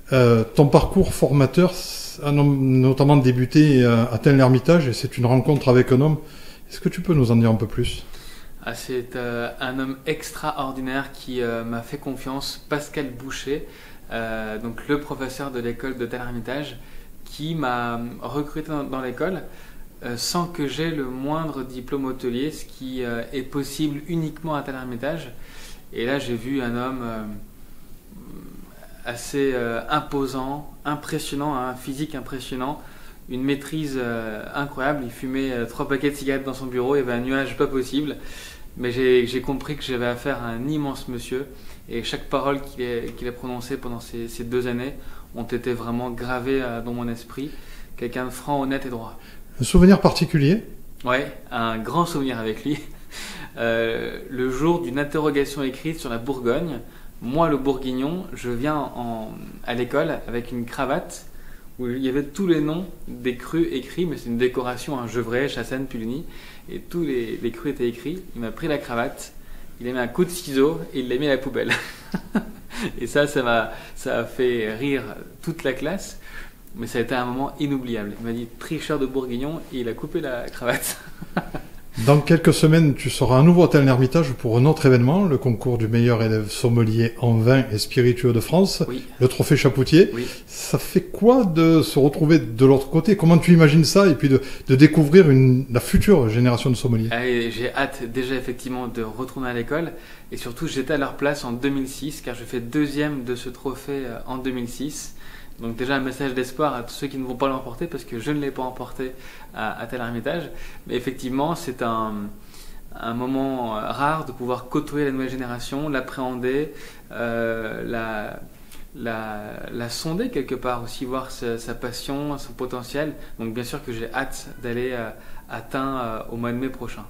Ton parcours formateur a notamment débuté à Tain-l'Hermitage et c'est une rencontre avec un homme. Est-ce que tu peux nous en dire un peu plus? C'est un homme extraordinaire qui m'a fait confiance, Pascal Boucher, donc le professeur de l'école de Tain-l'Hermitage, qui m'a recruté dans l'école sans que j'aie le moindre diplôme hôtelier, ce qui est possible uniquement à Tain-l'Hermitage. Et là, j'ai vu un homme assez imposant, impressionnant, un physique impressionnant, une maîtrise incroyable. Il fumait 3 paquets de cigarettes dans son bureau, il y avait un nuage pas possible. Mais j'ai compris que j'avais affaire à un immense monsieur. Et chaque parole qu'il a prononcée pendant ces 2 années ont été vraiment gravées dans mon esprit. Quelqu'un de franc, honnête et droit. Un souvenir particulier? Ouais, un grand souvenir avec lui. Le jour d'une interrogation écrite sur la Bourgogne, moi le bourguignon, je viens à l'école avec une cravate où il y avait tous les noms des crus écrits, mais c'est une décoration, hein, Gevrey, Chassaigne, Puligny, et tous les crus étaient écrits. Il m'a pris la cravate, il a mis un coup de ciseau et il l'a mis à la poubelle. Et ça a fait rire toute la classe, mais ça a été un moment inoubliable. Il m'a dit tricheur de bourguignon et il a coupé la cravate. Dans quelques semaines, tu seras à nouveau à Tain-l'Hermitage pour un autre événement, le concours du meilleur élève sommelier en vin et spiritueux de France, Oui. le trophée Chapoutier. Oui. Ça fait quoi de se retrouver de l'autre côté? Comment tu imagines ça et puis de découvrir la future génération de sommeliers? J'ai hâte déjà effectivement de retourner à l'école et surtout j'étais à leur place en 2006 car je fais 2e de ce trophée en 2006. Donc déjà un message d'espoir à tous ceux qui ne vont pas l'emporter parce que je ne l'ai pas emporté à Tain-l'Hermitage. Mais effectivement c'est un moment rare de pouvoir côtoyer la nouvelle génération, l'appréhender, la sonder quelque part aussi, voir sa passion, son potentiel. Donc bien sûr que j'ai hâte d'aller à Tain au mois de mai prochain.